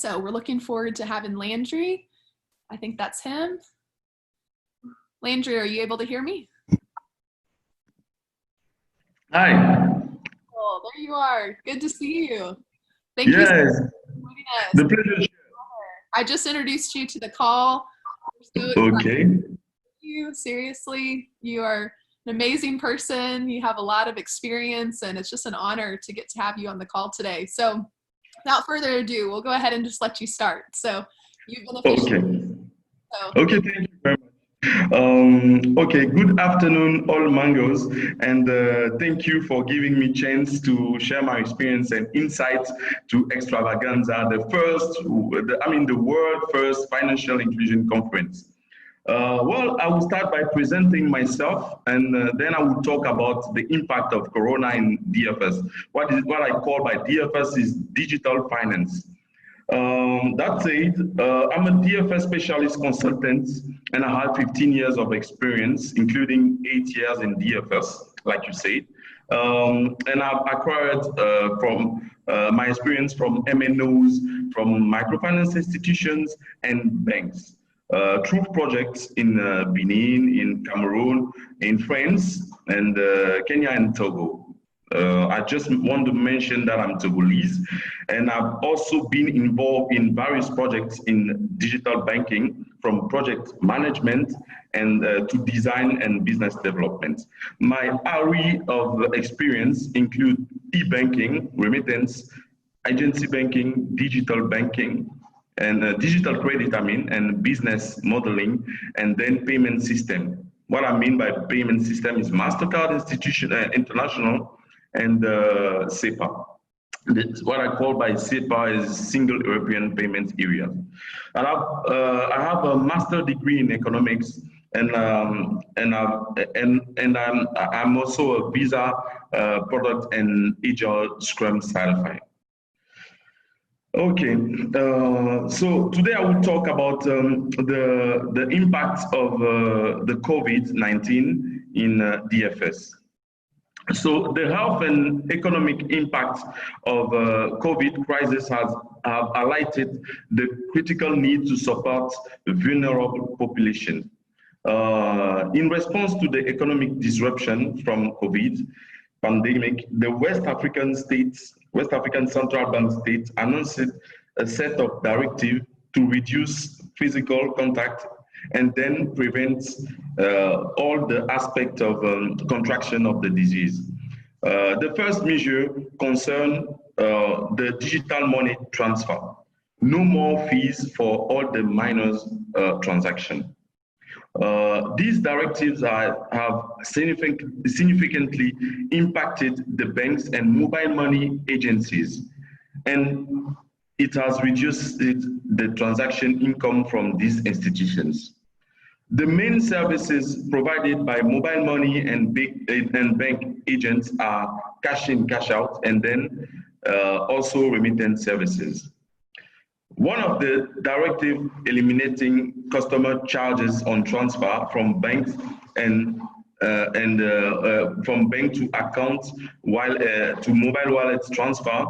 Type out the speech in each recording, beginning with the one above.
So we're looking forward to having Landry. I think that's him. Landry, are you able to hear me? Hi. Oh, there you are. Good to see you. Thank you so much Yes, for joining us. the pleasure is I just introduced you to the call. We're so excited okay. for you. Seriously, you are an amazing person. You have a lot of experience, and it's just an honor to get to have you on the call today. So without further ado, we'll go ahead and just let you start. So you've been officially. Okay. So Okay, thank you very much. Okay, good afternoon, all mangoes, and thank you for giving me chance to share my experience and insights to Extravaganza, the world first financial inclusion conference. Well, I will start by presenting myself, and then I will talk about the impact of Corona in DFS. What I call by DFS is digital finance. That said, I'm a DFS specialist consultant, and I have 15 years of experience, including 8 years in DFS, like you said. And I've acquired from my experience from MNOs, from microfinance institutions, and banks. Through projects in Benin, in Cameroon, in France, and Kenya and Togo. I just want to mention that I'm Togolese, and I've also been involved in various projects in digital banking, from project management and to design and business development. My area of experience include e-banking, remittance, agency banking, digital banking, and digital credit, and business modeling, and then payment system. What I mean by payment system is MasterCard Institution International and SEPA. What I call by SEPA is Single European Payment Area. And I have a master degree in economics, and I'm also a Visa product and Agile Scrum certified. Okay, so today I will talk about the impact of the COVID-19 in DFS. So the health and economic impact of COVID crisis have highlighted the critical need to support the vulnerable population. In response to the economic disruption from COVID pandemic, the West African Central Bank states announced a set of directives to reduce physical contact and then prevent all the aspects of contraction of the disease. The first measure concerned the digital money transfer. No more fees for all the minors transactions. These directives have significantly impacted the banks and mobile money agencies, and it has reduced the transaction income from these institutions. The main services provided by mobile money and bank agents are cash in, cash out, and then also remittance services. One of the directive eliminating customer charges on transfer from banks and from bank to account while to mobile wallets transfer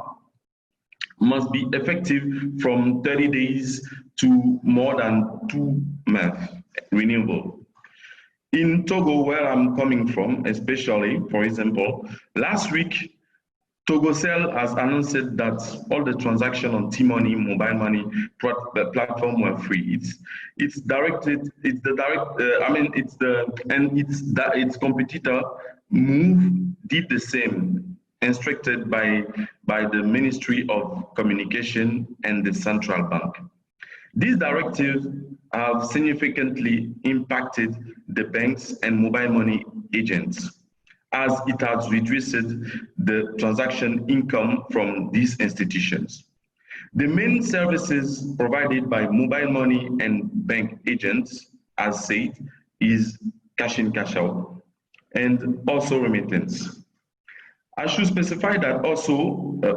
must be effective from 30 days to more than 2 months renewable. In Togo, where I'm coming from, especially, for example, last week, TogoCell has announced that all the transactions on T-Money, mobile money platform were free. Its competitor Move did the same, instructed by the Ministry of Communication and the Central Bank. These directives have significantly impacted the banks and mobile money agents, as it has reduced the transaction income from these institutions. The main services provided by mobile money and bank agents, as said, is cash in, cash out, and also remittance. I should specify that also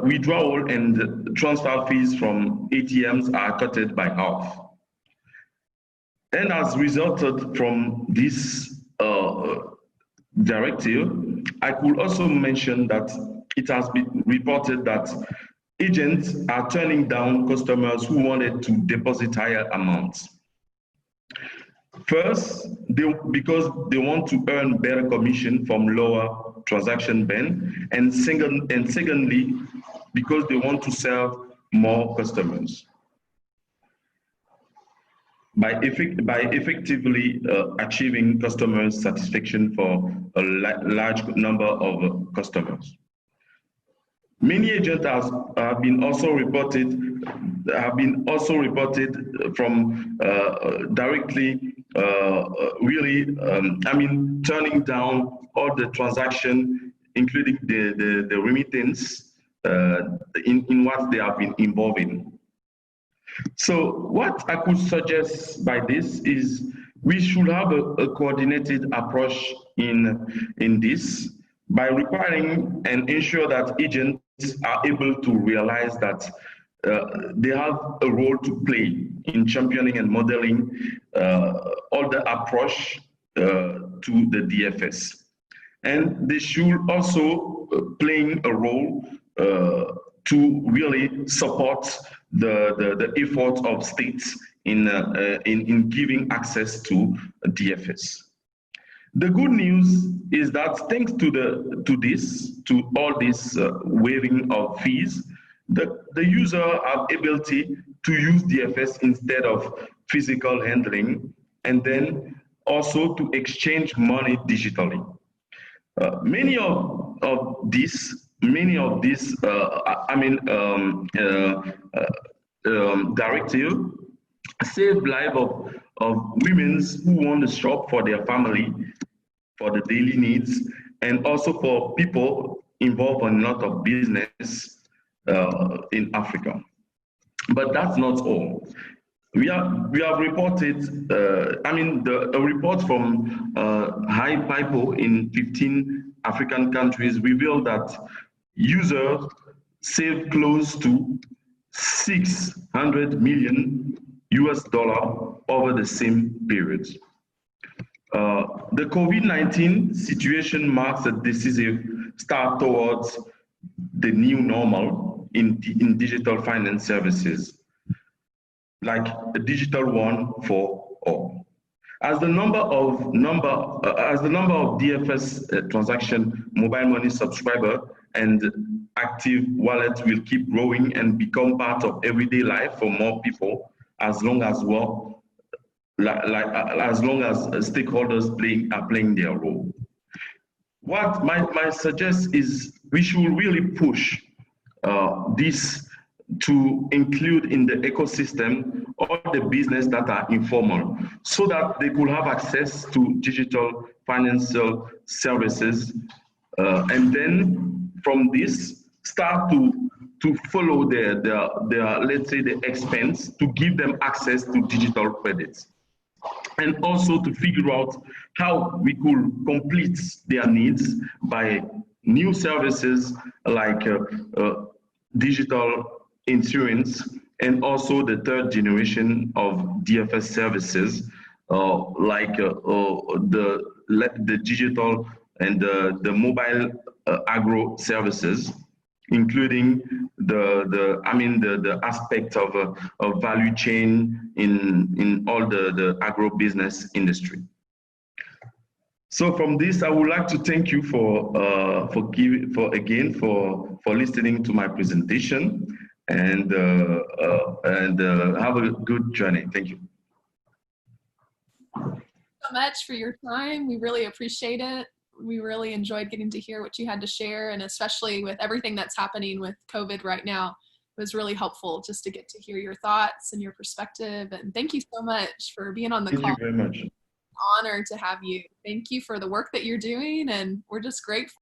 withdrawal and transfer fees from ATMs are cutted by half. And as resulted from this directive, I could also mention that it has been reported that agents are turning down customers who wanted to deposit higher amounts. First, because they want to earn better commission from lower transaction ban, and secondly, because they want to serve more customers by effectively achieving customer satisfaction for a large number of customers. Many agents have been also reported from directly turning down all the transaction, including the remittance in what they have been involved in. So what I could suggest by this is we should have a coordinated approach in this by requiring and ensure that agents are able to realize that they have a role to play in championing and modeling all the approach to the DFS. And they should also playing a role to really support the effort of states in giving access to DFS. The good news is that thanks to all this waiving of fees, the user have ability to use DFS instead of physical handling, and then also to exchange money digitally. Many of these directive save life of women who want to shop for their family, for the daily needs, and also for people involved in a lot of business in Africa. But that's not all. We have reported, a report from High Pipo in 15 African countries revealed that users save close to $600 million over the same period. The COVID-19 situation marks a decisive start towards the new normal in digital finance services, like a digital one for all. As the number of DFS transaction, mobile money subscriber, and active wallets will keep growing and become part of everyday life for more people, as long as stakeholders are playing their role. What my suggest is we should really push this to include in the ecosystem all the business that are informal, so that they could have access to digital financial services, and then from this start to follow their let's say the expense to give them access to digital credits, and also to figure out how we could complete their needs by new services like digital insurance, and also the third generation of DFS services like the digital and the mobile agro services, including the aspect of value chain in all the agro business industry. So from this, I would like to thank you for listening to my presentation, and have a good journey. Thank you so much for your time. We really appreciate it. We really enjoyed getting to hear what you had to share, and especially with everything that's happening with COVID right now, it was really helpful just to get to hear your thoughts and your perspective. And thank you so much for being on the call. Thank you very much. Honor to have you. Thank you for the work that you're doing, and we're just grateful.